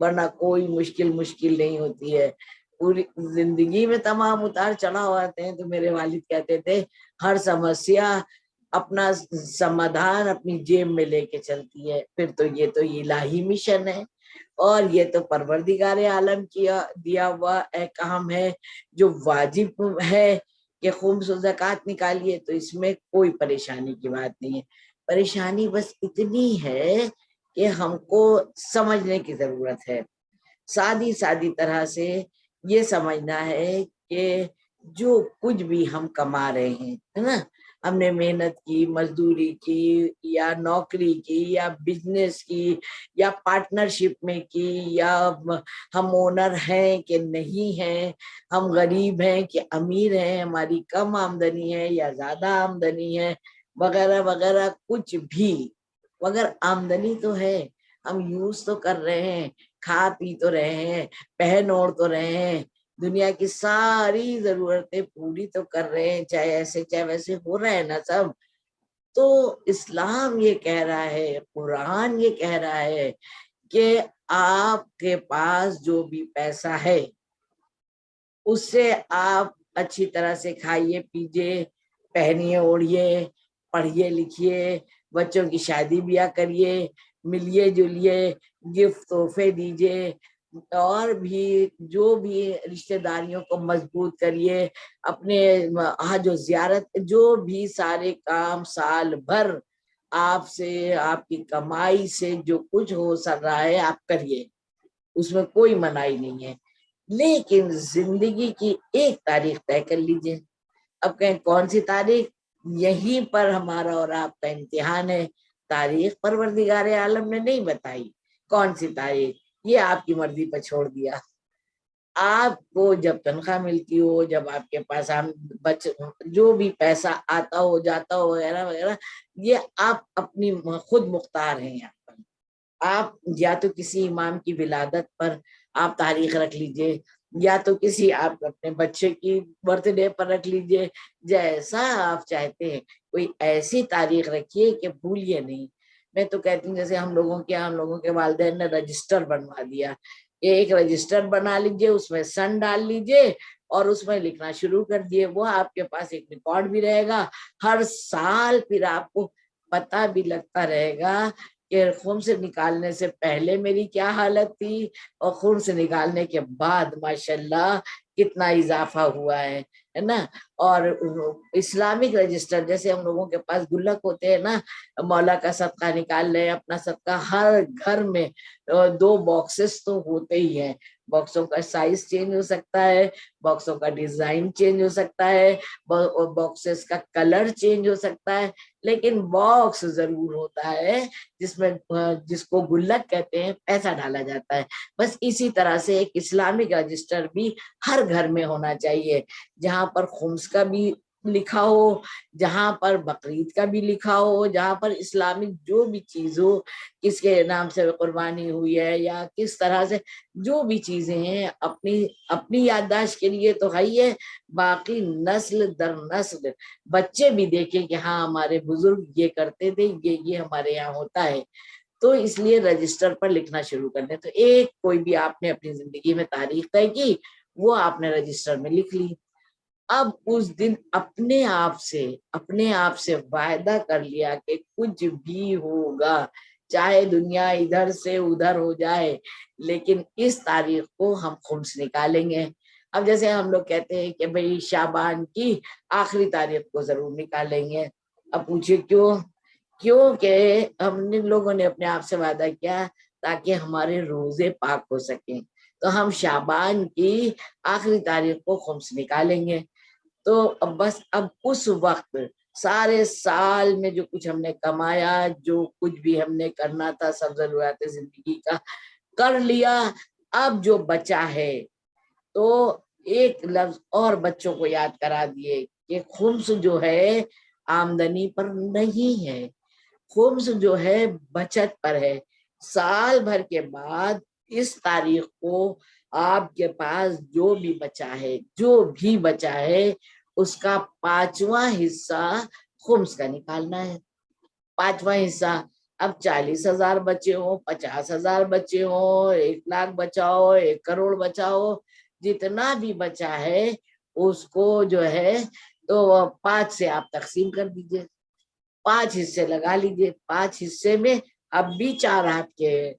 ورنہ کوئی مشکل نہیں ہوتی ہے. پوری زندگی میں تمام اتار چڑھاؤ آتے ہیں. تو میرے والد کہتے تھے ہر سمسیا اپنا سمادھان اپنی جیب میں لے کے چلتی ہے. پھر تو یہ تو الہی مشن ہے اور یہ تو پروردگار عالم کیا دیا ہوا ایک کام ہے جو واجب ہے کہ خمس و زکوٰۃ نکالیے. تو اس میں کوئی پریشانی کی بات نہیں ہے. پریشانی بس اتنی ہے کہ ہم کو سمجھنے کی ضرورت ہے. سادی طرح سے یہ سمجھنا ہے کہ جو کچھ بھی ہم کما رہے ہیں ہے نا، ہم نے محنت کی، مزدوری کی یا نوکری کی یا بزنس کی یا پارٹنرشپ میں کی، یا ہم اونر ہیں کہ نہیں ہیں، ہم غریب ہیں کہ امیر ہیں، ہماری کم آمدنی ہے یا زیادہ آمدنی ہے وغیرہ وغیرہ، کچھ بھی مگر آمدنی تو ہے، ہم یوز تو کر رہے ہیں، کھا پی تو رہے ہیں، پہن اوڑھ تو رہے ہیں، دنیا کی ساری ضرورتیں پوری تو کر رہے ہیں، چاہے ایسے چاہے ویسے ہو رہا ہے نا سب. تو اسلام یہ کہہ رہا ہے، قرآن یہ کہہ رہا ہے کہ آپ کے پاس جو بھی پیسہ ہے اس سے آپ اچھی طرح سے کھائیے پیجیے، پہنیے اوڑھیے، پڑھیے لکھیے، بچوں کی شادی بیاہ کریے، ملیے جلیے، گفٹ تحفے دیجیے، اور بھی جو بھی رشتہ داریوں کو مضبوط کریے، اپنے حج و زیارت جو بھی سارے کام سال بھر آپ سے، آپ کی کمائی سے جو کچھ ہو سک رہا ہے آپ کریے، اس میں کوئی منائی نہیں ہے. لیکن زندگی کی ایک تاریخ طے کر لیجیے. اب کہیں کون سی تاریخ؟ یہیں پر ہمارا اور آپ کا امتحان ہے. تاریخ پروردگار عالم نے نہیں بتائی، کون سی تاریخ یہ آپ کی مرضی پر چھوڑ دیا. آپ کو جب تنخواہ ملتی ہو، جب آپ کے پاس جو بھی پیسہ آتا ہو جاتا ہو وغیرہ وغیرہ، یہ آپ اپنی خود مختار ہیں. یہاں پر آپ یا تو کسی امام کی ولادت پر آپ تاریخ رکھ لیجئے، یا تو کسی آپ اپنے بچے کی برتھ ڈے پر رکھ لیجئے، جیسا آپ چاہتے ہیں کوئی ایسی تاریخ رکھیے کہ بھولیے نہیں. میں تو کہتی ہوں جیسے ہم لوگوں کے والدین نے رجسٹر بنوا دیا، ایک رجسٹر بنا لیجئے، اس میں سن ڈال لیجئے اور اس میں لکھنا شروع کر دیے. وہ آپ کے پاس ایک ریکارڈ بھی رہے گا، ہر سال پھر آپ کو پتہ بھی لگتا رہے گا کہ خون سے نکالنے سے پہلے میری کیا حالت تھی اور خون سے نکالنے کے بعد ماشاءاللہ کتنا اضافہ ہوا ہے نا. اور اسلامک رجسٹر جیسے ہم لوگوں کے پاس گلک ہوتے ہیں نا، مولا کا صدقہ نکال لیں، اپنا صدقہ، ہر گھر میں 2 باکسز تو ہوتے ہی ہیں. باکسوں کا سائز چینج ہو سکتا ہے، باکسوں کا ڈیزائن چینج ہو سکتا ہے، باکسز کا کلر چینج ہو سکتا ہے، لیکن باکس ضرور ہوتا ہے جس کو گلک کہتے ہیں، پیسہ ڈالا جاتا ہے. بس اسی طرح سے ایک اسلامک رجسٹر بھی ہر گھر میں ہونا چاہیے، جہاں پر خمس کا بھی لکھا ہو، جہاں پر بقرعید کا بھی لکھا ہو، جہاں پر اسلامک جو بھی چیز ہو، کس کے نام سے قربانی ہوئی ہے یا کس طرح سے جو بھی چیزیں ہیں، اپنی یادداشت کے لیے تو ہے ہی ہے، باقی نسل در نسل بچے بھی دیکھیں کہ ہاں ہمارے بزرگ یہ کرتے تھے، یہ ہمارے یہاں ہوتا ہے. تو اس لیے رجسٹر پر لکھنا شروع کر دیں. تو ایک کوئی بھی آپ نے اپنی زندگی میں تاریخ طے کی، وہ آپ نے رجسٹر میں لکھ لی. اب اس دن اپنے آپ سے وعدہ کر لیا کہ کچھ بھی ہوگا، چاہے دنیا ادھر سے ادھر ہو جائے، لیکن اس تاریخ کو ہم خمس نکالیں گے. اب جیسے ہم لوگ کہتے ہیں کہ بھئی شعبان کی آخری تاریخ کو ضرور نکالیں گے. اب پوچھے کیوں کہ ہم لوگوں نے اپنے آپ سے وعدہ کیا تاکہ ہمارے روزے پاک ہو سکیں. تو ہم شعبان کی آخری تاریخ کو خمس نکالیں گے. تو اب اس وقت سارے سال میں جو کچھ ہم نے کمایا، جو کچھ بھی ہم نے کرنا تھا، سب ضرورت زندگی کا کر لیا. اب جو بچا ہے تو ایک لفظ اور بچوں کو یاد کرا دیے کہ خمس جو ہے آمدنی پر نہیں ہے، خمس جو ہے بچت پر ہے. سال بھر کے بعد اس تاریخ کو آپ کے پاس جو بھی بچا ہے اس کا 5واں حصہ خمس کا نکالنا ہے. 5واں حصہ اب 40,000 بچے ہوں، 50,000 بچے ہوں، 1,00,000 بچا ہو، 1 کروڑ بچا ہو، جتنا بھی بچا ہے اس کو جو ہے تو 5 سے آپ تقسیم کر دیجئے، 5 حصے لگا لیجئے، 5 حصے میں اب بھی 4 آپ کے ہیں،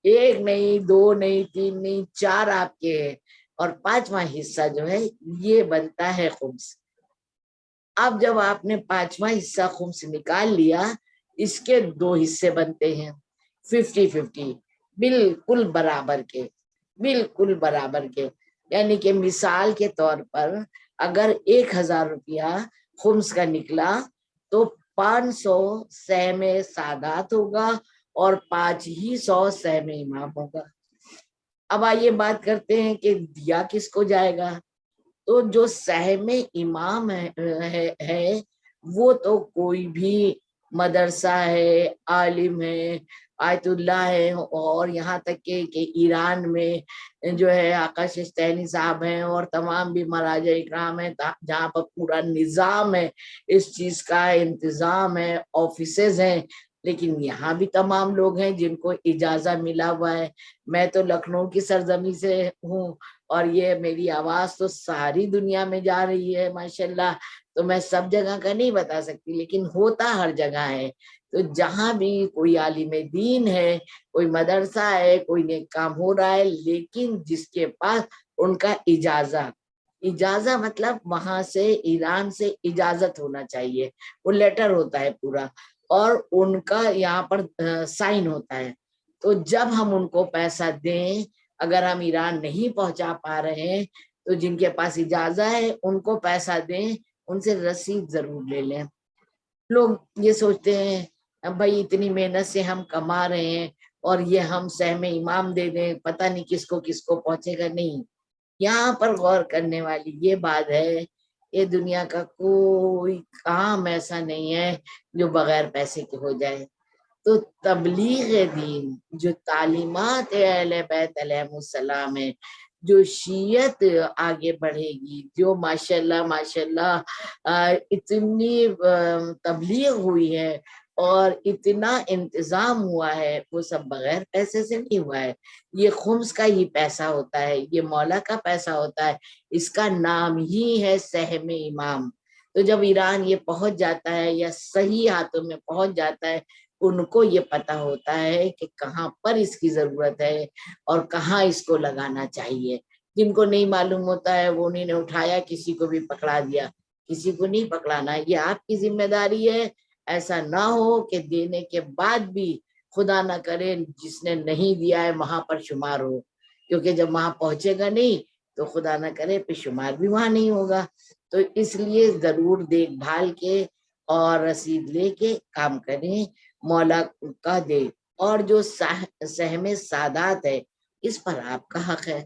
1 نہیں، 2 نہیں، 3 نہیں، 4 آپ کے ہیں، اور 5واں حصہ جو ہے یہ بنتا ہے خمس۔ اب جب آپ نے 5واں حصہ خمس نکال لیا، اس کے 2 حصے بنتے ہیں 50-50، بالکل برابر کے، بالکل برابر کے، یعنی کہ مثال کے طور پر اگر 1,000 روپیہ خمس کا نکلا تو 500 سہم سادات ہوگا اور 500 سہم امام ہوگا۔ اب آئیے بات کرتے ہیں کہ دیا کس کو جائے گا، تو جو سہم امام ہے وہ تو کوئی بھی مدرسہ ہے، عالم ہے، آیت اللہ ہے، اور یہاں تک کہ ایران میں جو ہے آقا شستینی صاحب ہیں اور تمام بھی مراجع اکرام ہیں، جہاں پر پورا نظام ہے، اس چیز کا انتظام ہے، آفیسز ہیں، لیکن یہاں بھی تمام لوگ ہیں جن کو اجازت ملا ہوا ہے۔ میں تو لکھنؤ کی سرزمین سے ہوں اور یہ میری آواز تو ساری دنیا میں جا رہی ہے ماشاءاللہ، تو میں سب جگہ کا نہیں بتا سکتی، لیکن ہوتا ہر جگہ ہے۔ تو جہاں بھی کوئی عالم دین ہے، کوئی مدرسہ ہے، کوئی نیک کام ہو رہا ہے، لیکن جس کے پاس ان کا اجازت مطلب وہاں سے ایران سے اجازت ہونا چاہیے، وہ لیٹر ہوتا ہے پورا، اور ان کا یہاں پر سائن ہوتا ہے، تو جب ہم ان کو پیسہ دیں، اگر ہم ایران نہیں پہنچا پا رہے ہیں تو جن کے پاس اجازت ہے ان کو پیسہ دیں، ان سے رسید ضرور لے لیں۔ لوگ یہ سوچتے ہیں بھائی اتنی محنت سے ہم کما رہے ہیں اور یہ ہم سہم امام دے دیں، پتہ نہیں کس کو پہنچے گا، نہیں۔ یہاں پر غور کرنے والی یہ بات ہے، یہ دنیا کا کوئی کام ایسا نہیں ہے جو بغیر پیسے کے ہو جائے۔ تو تبلیغ دین جو تعلیمات اہل بیت علیہ السلام ہے، جو شیعت آگے بڑھے گی، جو ماشاءاللہ اتنی تبلیغ ہوئی ہے اور اتنا انتظام ہوا ہے، وہ سب بغیر پیسے سے نہیں ہوا ہے۔ یہ خمس کا ہی پیسہ ہوتا ہے، یہ مولا کا پیسہ ہوتا ہے، اس کا نام ہی ہے سہم امام۔ تو جب ایران یہ پہنچ جاتا ہے یا صحیح ہاتھوں میں پہنچ جاتا ہے، ان کو یہ پتا ہوتا ہے کہ کہاں پر اس کی ضرورت ہے اور کہاں اس کو لگانا چاہیے۔ جن کو نہیں معلوم ہوتا ہے وہ انہیں نے اٹھایا، کسی کو بھی پکڑا دیا، کسی کو نہیں پکڑانا، یہ آپ کی ذمہ داری ہے۔ ایسا نہ ہو کہ دینے کے بعد بھی خدا نہ کرے جس نے نہیں دیا ہے وہاں پر شمار ہو، کیونکہ جب وہاں پہنچے گا نہیں تو خدا نہ کرے پہ شمار بھی وہاں نہیں ہوگا۔ تو اس لیے ضرور دیکھ بھال کے اور رسید لے کے کام کریں، مولا کا دے، اور جو سہم سادات ہے اس پر آپ کا حق ہے۔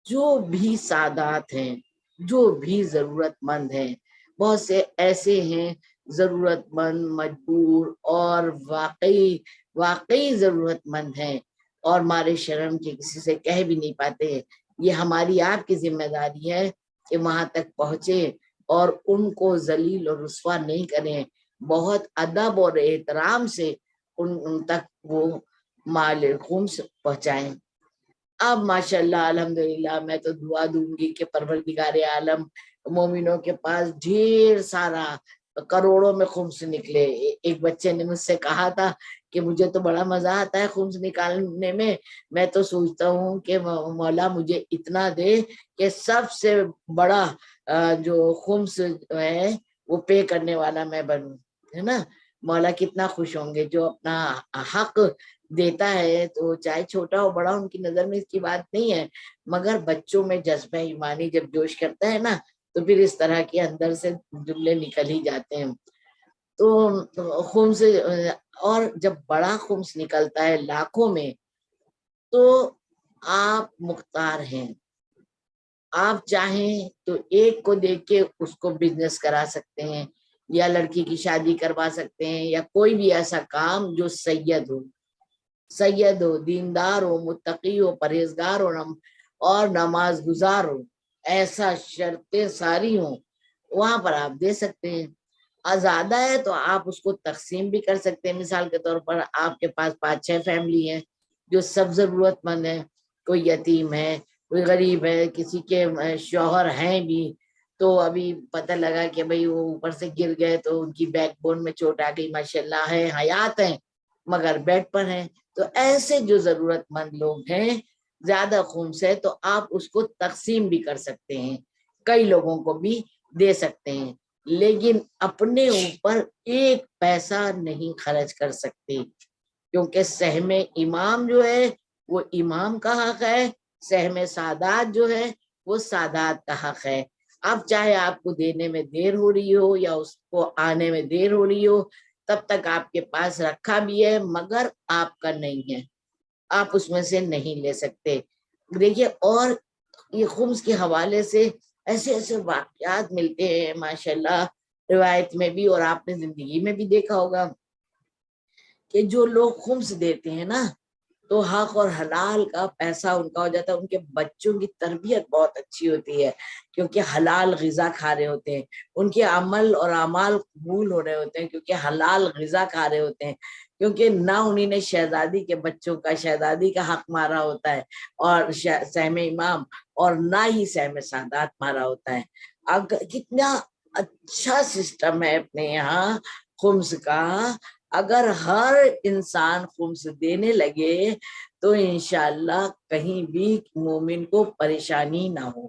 جو بھی سادات ہیں، جو بھی ضرورت مند ہیں، بہت سے ایسے ہیں ضرورت مند، مجبور اور واقعی ضرورت مند ہیں، اور مارے شرم کے کسی سے کہہ بھی نہیں پاتے۔ یہ ہماری آپ کی ذمہ داری ہے کہ وہاں تک پہنچے اور ان کو ذلیل اور رسوا نہیں کریں، بہت ادب اور احترام سے ان تک وہ مال خمس پہنچائیں۔ اب ماشاءاللہ الحمدللہ میں تو دعا دوں گی کہ پروردگار عالم مومنوں کے پاس ڈھیر سارا کروڑوں میں خمس نکلے۔ ایک بچے نے مجھ سے کہا تھا کہ مجھے تو بڑا مزہ آتا ہے خمس نکالنے میں تو سوچتا ہوں کہ مولا مجھے اتنا دے کہ سب سے بڑا جو خمس ہے وہ پے کرنے والا میں بنوں، ہے نا۔ مولا کتنا خوش ہوں گے، جو اپنا حق دیتا ہے تو چاہے چھوٹا ہو بڑا ان کی نظر میں اس کی بات نہیں ہے، مگر بچوں میں جذبہ ایمانی جب جوش کرتا ہے نا تو پھر اس طرح کے اندر سے جملے نکل ہی جاتے ہیں۔ تو خمس، اور جب بڑا خمس نکلتا ہے لاکھوں میں تو آپ مختار ہیں، آپ چاہیں تو ایک کو دیکھ کے اس کو بزنس کرا سکتے ہیں، یا لڑکی کی شادی کروا سکتے ہیں، یا کوئی بھی ایسا کام جو سید ہو، دیندار ہو، متقی ہو، پرہیزگار ہو، اور نماز گزار ہو، ایسا شرطیں ساری ہوں، وہاں پر آپ دے سکتے ہیں۔ زیادہ ہے تو آپ اس کو تقسیم بھی کر سکتے ہیں. مثال کے طور پر آپ کے پاس 5-6 فیملی ہیں جو سب ضرورت مند ہیں, کوئی یتیم ہے, کوئی غریب ہے, کسی کے شوہر ہیں بھی, تو ابھی پتہ لگا کہ بھئی وہ اوپر سے گر گئے تو ان کی بیک بون میں چوٹ آ گئی, ماشاءاللہ ہے, حیات ہیں مگر بیڈ پر ہیں. تو ایسے جو ضرورت مند لوگ ہیں, زیادہ خمس ہے تو آپ اس کو تقسیم بھی کر سکتے ہیں, کئی لوگوں کو بھی دے سکتے ہیں, لیکن اپنے اوپر ایک پیسہ نہیں خرچ کر سکتے, کیونکہ سہم امام جو ہے وہ امام کا حق ہے, سہم سادات جو ہے وہ سادات کا حق ہے. اب چاہے آپ کو دینے میں دیر ہو رہی ہو یا اس کو آنے میں دیر ہو رہی ہو, تب تک آپ کے پاس رکھا بھی ہے مگر آپ کا نہیں ہے, آپ اس میں سے نہیں لے سکتے. دیکھیے, اور یہ خمس کے حوالے سے ایسے ایسے واقعات ملتے ہیں ماشاءاللہ روایت میں بھی, اور آپ نے زندگی میں بھی دیکھا ہوگا کہ جو لوگ خمس دیتے ہیں نا تو حق اور حلال کا پیسہ ان کا ہو جاتا ہے. ان کے بچوں کی تربیت بہت اچھی ہوتی ہے کیونکہ حلال غذا کھا رہے ہوتے ہیں, ان کے عمل اور اعمال قبول ہو رہے ہوتے ہیں کیونکہ حلال غذا کھا رہے ہوتے ہیں, کیونکہ نہ انہیں نے شہزادی کے بچوں کا, شہزادی کا حق مارا ہوتا ہے اور سہم امام, اور نہ ہی سہم سادات مارا ہوتا ہے. اگر کتنا اچھا سسٹم ہے اپنے یہاں خمس کا, اگر ہر انسان خمس دینے لگے تو انشاءاللہ کہیں بھی مومن کو پریشانی نہ ہو,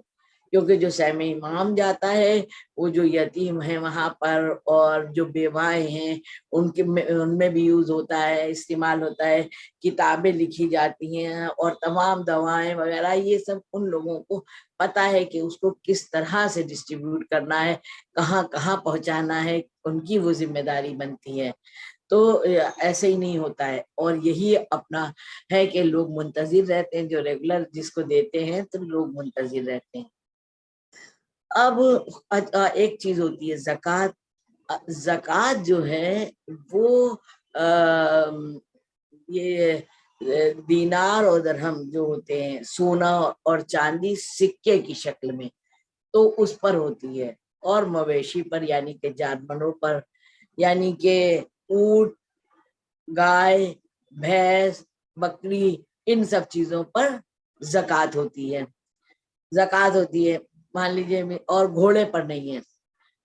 کیونکہ جو سہم امام جاتا ہے وہ جو یتیم ہیں وہاں پر اور جو بیوائیں ہیں ان میں بھی یوز ہوتا ہے, استعمال ہوتا ہے, کتابیں لکھی جاتی ہیں اور تمام دوائیں وغیرہ, یہ سب ان لوگوں کو پتا ہے کہ اس کو کس طرح سے ڈسٹریبیوٹ کرنا ہے, کہاں کہاں پہنچانا ہے, ان کی وہ ذمہ داری بنتی ہے. تو ایسے ہی نہیں ہوتا ہے, اور یہی اپنا ہے کہ لوگ منتظر رہتے ہیں, جو ریگولر جس کو دیتے ہیں تو لوگ منتظر رہتے ہیں. اب ایک چیز ہوتی ہے زکوٰۃ. زکوٰۃ جو ہے وہ یہ دینار اور درہم جو ہوتے ہیں, سونا اور چاندی سکے کی شکل میں, تو اس پر ہوتی ہے, اور مویشی پر یعنی کہ جانوروں پر, یعنی کہ اونٹ, گائے, بھینس, بکری, ان سب چیزوں پر زکوٰۃ ہوتی ہے. زکوٰۃ ہوتی ہے مان لیجیے, اور گھوڑے پر نہیں ہے,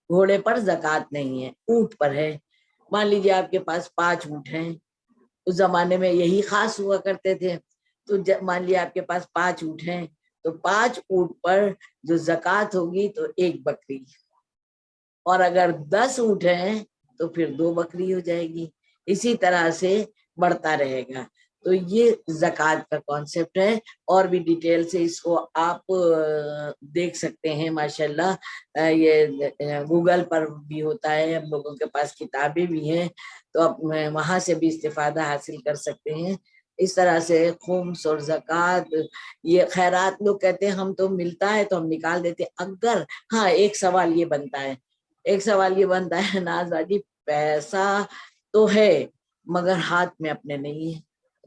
گھوڑے پر زکوٰۃ نہیں ہے, اونٹ پر ہے. مان لیجیے آپ کے پاس 5 اونٹ ہیں, اس زمانے میں یہی خاص ہوا کرتے تھے, تو مان لیے آپ کے پاس 5 اونٹ ہیں تو 5 اونٹ پر جو زکوٰۃ ہوگی تو 1 بکری, اور اگر 10 اونٹ ہیں تو پھر 2 بکری ہو جائے گی. اسی طرح سے بڑھتا رہے گا. تو یہ زکوٰۃ کا کانسیپٹ ہے, اور بھی ڈیٹیل سے اس کو آپ دیکھ سکتے ہیں ماشاءاللہ, یہ گوگل پر بھی ہوتا ہے, ہم لوگوں کے پاس کتابیں بھی ہیں تو آپ وہاں سے بھی استفادہ حاصل کر سکتے ہیں. اس طرح سے خمس اور زکوٰۃ, یہ خیرات لوگ کہتے ہیں ہم تو ملتا ہے تو ہم نکال دیتے, اگر ہاں ایک سوال یہ بنتا ہے ناز باجی, پیسہ تو ہے مگر ہاتھ میں اپنے نہیں ہے,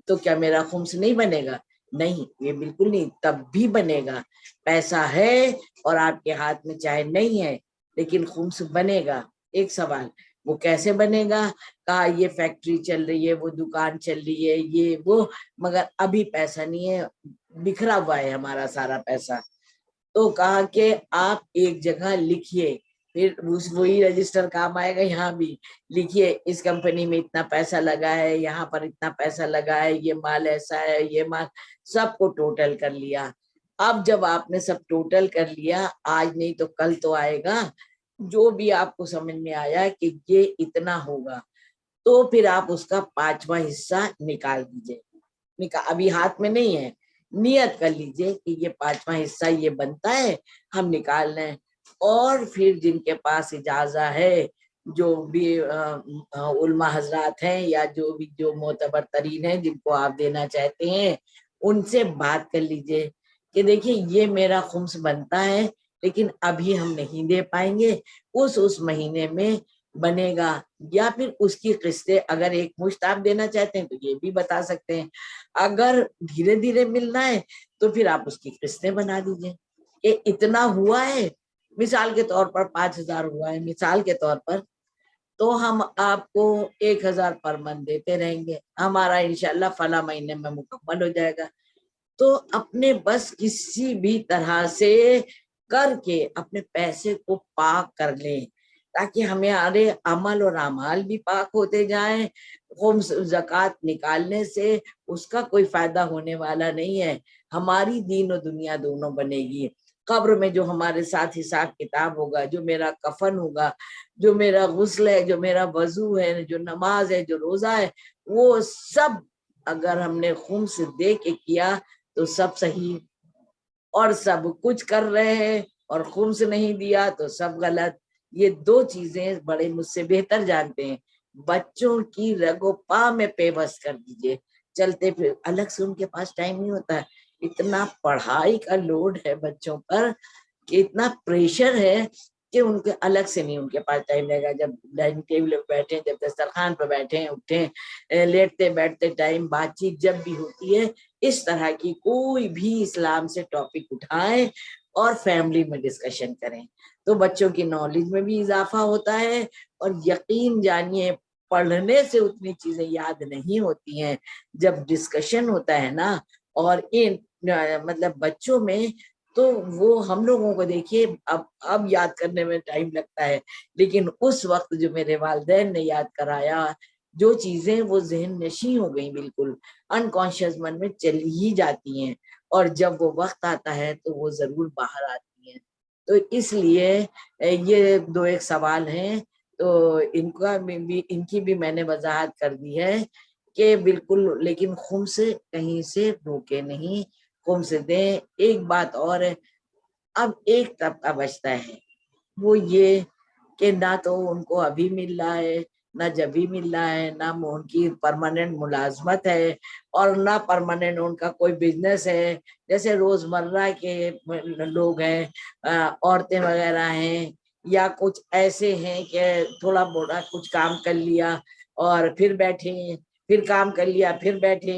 تو کیا میرا خمس نہیں بنے گا؟ نہیں, یہ بالکل نہیں, تب بھی بنے گا. پیسہ ہے اور آپ کے ہاتھ میں چاہے نہیں ہے لیکن خمس بنے گا. ایک سوال, وہ کیسے بنے گا؟ کہا یہ فیکٹری چل رہی ہے, وہ دکان چل رہی ہے, یہ وہ, مگر ابھی پیسہ نہیں ہے, بکھرا ہوا ہے ہمارا سارا پیسہ. تو کہا کہ آپ ایک جگہ لکھیے, پھر وہی رجسٹر کام آئے گا. یہاں بھی لکھیے اس کمپنی میں اتنا پیسہ لگا ہے, یہاں پر اتنا پیسہ لگا ہے, یہ مال ایسا ہے, یہ مال, سب کو ٹوٹل کر لیا. اب جب آپ نے سب ٹوٹل کر لیا, آج نہیں تو کل تو آئے گا, جو بھی آپ کو سمجھ میں آیا کہ یہ اتنا ہوگا تو پھر آپ اس کا 5واں حصہ نکال دیجئے. ابھی ہاتھ میں نہیں ہے, نیت کر لیجئے کہ یہ 5واں حصہ یہ بنتا ہے, ہم نکال لیں. اور پھر جن کے پاس اجازت ہے, جو بھی علماء حضرات ہیں یا جو معتبر ترین ہیں جن کو آپ دینا چاہتے ہیں, ان سے بات کر لیجئے کہ دیکھیے یہ میرا خمس بنتا ہے لیکن ابھی ہم نہیں دے پائیں گے, اس مہینے میں بنے گا. یا پھر اس کی قسطیں اگر ایک مشت آپ دینا چاہتے ہیں تو یہ بھی بتا سکتے ہیں. اگر دھیرے دھیرے ملنا ہے تو پھر آپ اس کی قسطیں بنا دیجئے کہ اتنا ہوا ہے. مثال کے طور پر 5,000 ہوا ہے, مثال کے طور پر تو ہم آپ کو 1000 پر منتھ دیتے رہیں گے، ہمارا انشاءاللہ فلاں مہینے میں مکمل ہو جائے گا۔ تو اپنے بس کسی بھی طرح سے کر کے اپنے پیسے کو پاک کر لیں، تاکہ ہمارے عمل اور اعمال بھی پاک ہوتے جائیں۔ خمس زکوٰۃ نکالنے سے اس کا کوئی فائدہ ہونے والا نہیں ہے، ہماری دین و دنیا دونوں بنے گی۔ قبر میں جو ہمارے ساتھ حساب کتاب ہوگا، جو میرا کفن ہوگا، جو میرا غسل ہے، جو میرا وضو ہے، جو نماز ہے، جو روزہ ہے، وہ سب اگر ہم نے خمس دے کے کیا تو سب صحیح، اور سب کچھ کر رہے ہیں اور خمس نہیں دیا تو سب غلط۔ یہ دو چیزیں بڑے مجھ سے بہتر جانتے ہیں۔ بچوں کی رگ و پا میں پیوست کر دیجئے، چلتے پھر الگ سے ان کے پاس ٹائم نہیں ہوتا ہے، اتنا پڑھائی کا لوڈ ہے بچوں پر کہ اتنا پریشر ہے کہ ان کے الگ سے نہیں ان کے پاس ٹائم لگے گا۔ جب ڈائننگ ٹیبل پہ بیٹھے، جب دسترخوان پہ بیٹھے اٹھیں، لیٹتے بیٹھتے ٹائم بات چیت جب بھی ہوتی ہے، اس طرح کی کوئی بھی اسلام سے ٹاپک اٹھائیں اور فیملی میں ڈسکشن کریں تو بچوں کی نالج میں بھی اضافہ ہوتا ہے۔ اور یقین جانیے پڑھنے سے اتنی چیزیں یاد نہیں ہوتی ہیں، جب ڈسکشن ہوتا ہے نا، اور ان مطلب بچوں میں، تو وہ ہم لوگوں کو دیکھیے اب یاد کرنے میں ٹائم لگتا ہے، لیکن اس وقت جو میرے والدین نے یاد کرایا، جو چیزیں وہ ذہن نشیں ہو گئی، بالکل انکانشیس من میں چلی ہی جاتی ہیں، اور جب وہ وقت آتا ہے تو وہ ضرور باہر آتی ہیں۔ تو اس لیے یہ دو ایک سوال ہیں، تو ان کی بھی میں نے وضاحت کر دی ہے کہ بالکل، لیکن خمس سے کہیں سے روکے نہیں، خمس دیں۔ ایک بات اور ہے، اب ایک طبقہ بچتا ہے، وہ یہ کہ نہ تو ان کو ابھی مل رہا ہے، نہ جبھی مل رہا ہے، نہ ان کی پرماننٹ ملازمت ہے، اور نہ پرماننٹ ان کا کوئی بزنس ہے۔ جیسے روزمرہ کے لوگ ہیں، عورتیں وغیرہ ہیں، یا کچھ ایسے ہیں کہ تھوڑا بوڑا کچھ کام کر لیا اور پھر بیٹھے، پھر کام کر لیا پھر بیٹھے،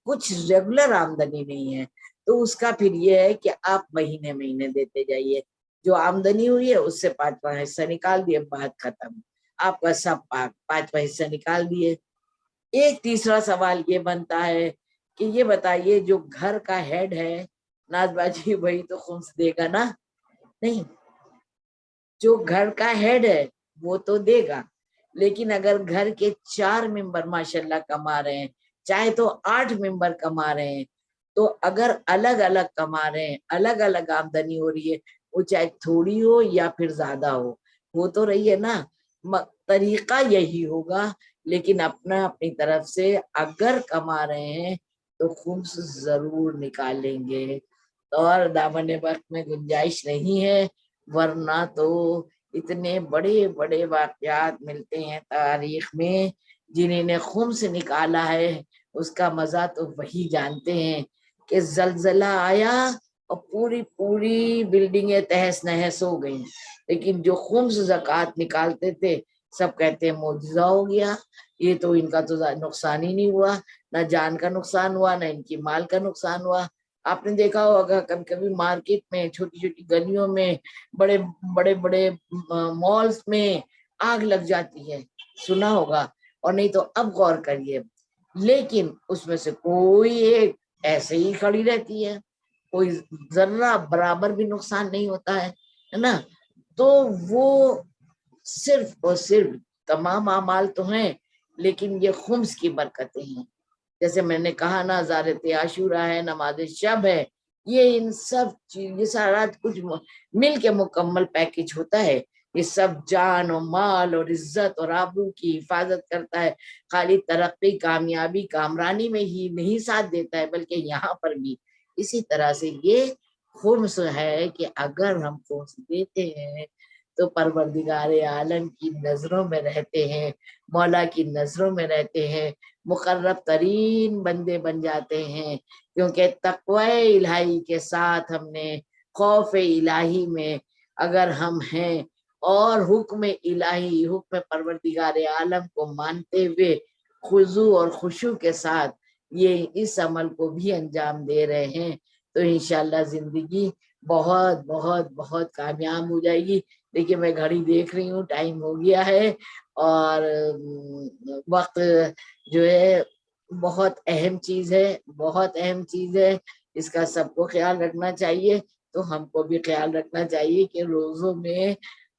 کچھ ریگولر آمدنی نہیں ہے، تو اس کا پھر یہ ہے کہ آپ مہینے مہینے دیتے جائیے، جو آمدنی ہوئی ہے اس سے 5واں حصہ نکال دیے، بات ختم، آپ کا سب 5واں حصہ نکال دیے۔ ایک تیسرا سوال یہ بنتا ہے کہ یہ بتائیے، جو گھر کا ہیڈ ہے ناز باجی، وہی تو خمس دے گا نا؟ نہیں، جو گھر کا ہیڈ ہے وہ تو دے گا، لیکن اگر گھر کے 4 ممبر ماشاءاللہ کما رہے ہیں، چاہے تو 8 ممبر کما رہے ہیں، تو اگر الگ الگ کما رہے ہیں، الگ الگ آمدنی ہو رہی ہے، وہ چاہے تھوڑی ہو یا پھر زیادہ ہو تو رہی ہے نا، طریقہ یہی ہوگا، لیکن اپنی طرف سے اگر کما رہے ہیں تو خمس ضرور نکالیں گے، اور دامن وقت میں گنجائش نہیں ہے، ورنہ تو اتنے بڑے بڑے واقعات ملتے ہیں تاریخ میں، جنہیں نے خمس نکالا ہے اس کا مزہ تو وہی جانتے ہیں، کہ زلزلہ آیا اور پوری بلڈنگیں تہس نہس ہو گئیں، لیکن جو خمس زکوٰۃ نکالتے تھے سب کہتے ہیں معجزہ ہو گیا، یہ تو ان کا تو نقصان ہی نہیں ہوا، نہ جان کا نقصان ہوا، نہ ان کی مال کا نقصان ہوا۔ آپ نے دیکھا ہوگا کبھی کبھی مارکیٹ میں، چھوٹی چھوٹی گلیوں میں، بڑے بڑے مالز میں آگ لگ جاتی ہے، سنا ہوگا، اور نہیں تو اب غور کریے، لیکن اس میں سے کوئی ایک ایسے ہی کھڑی رہتی ہے، کوئی ذرہ برابر بھی نقصان نہیں ہوتا ہے نا۔ تو وہ صرف اور صرف، تمام اعمال تو ہیں لیکن یہ خمس کی برکتیں ہیں، جیسے میں نے کہا نا، زیارت عاشورہ ہے، نماز شب ہے، یہ ان سب چیز، یہ سارا کچھ مل کے مکمل پیکج ہوتا ہے، یہ سب جان و مال اور عزت اور آبرو کی حفاظت کرتا ہے، خالی ترقی، کامیابی، کامرانی میں ہی نہیں ساتھ دیتا ہے، بلکہ یہاں پر بھی اسی طرح سے یہ خمس ہے کہ اگر ہم خمس دیتے ہیں تو پروردگار عالم کی نظروں میں رہتے ہیں، مولا کی نظروں میں رہتے ہیں، مقرب ترین بندے بن جاتے ہیں، کیونکہ تقوی الہی کے ساتھ ہم نے، خوف الہی میں اگر ہم ہیں، اور حکم الہی، حکم پروردگار عالم کو مانتے ہوئے خضوع اور خشوع کے ساتھ یہ اس عمل کو بھی انجام دے رہے ہیں، تو انشاءاللہ زندگی بہت بہت بہت کامیاب ہو جائے گی. دیکھیے میں گھڑی دیکھ رہی ہوں، ٹائم ہو گیا ہے، اور وقت جو ہے بہت اہم چیز ہے، بہت اہم چیز ہے. اس کا سب کو خیال رکھنا چاہیے. تو ہم کو بھی خیال رکھنا چاہیے کہ روزوں میں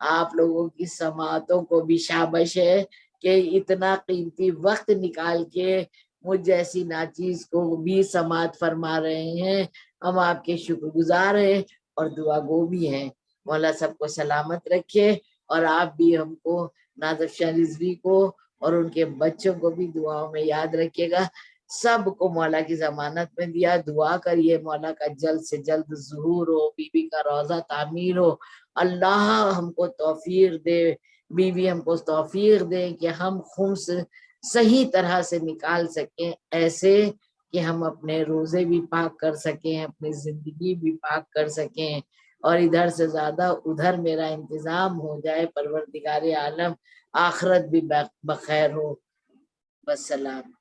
آپ لوگوں کی سماعتوں کو بھی شابش ہے کہ اتنا قیمتی وقت نکال کے مجھ جیسی ناچیز کو بھی سماعت فرما رہے ہیں. ہم آپ کے شکر گزار ہیں اور دعا گو بھی ہیں. مولا سب کو سلامت رکھے، اور آپ بھی ہم کو، نازف شاہ رضوی کو اور ان کے بچوں کو بھی دعاؤں میں یاد رکھیے گا. سب کو مولا کی ضمانت میں دیا. دعا کریے مولا کا جلد سے جلد ظہور ہو، بی بی کا روضہ تعمیر ہو. اللہ ہم کو توفیق دے، بیوی ہم کو توفیق دے کہ ہم خمس صحیح طرح سے نکال سکیں، ایسے کہ ہم اپنے روزے بھی پاک کر سکیں، اپنی زندگی بھی پاک کر سکیں، اور ادھر سے زیادہ ادھر میرا انتظام ہو جائے. پروردگار عالم آخرت بھی بخیر ہو. والسلام.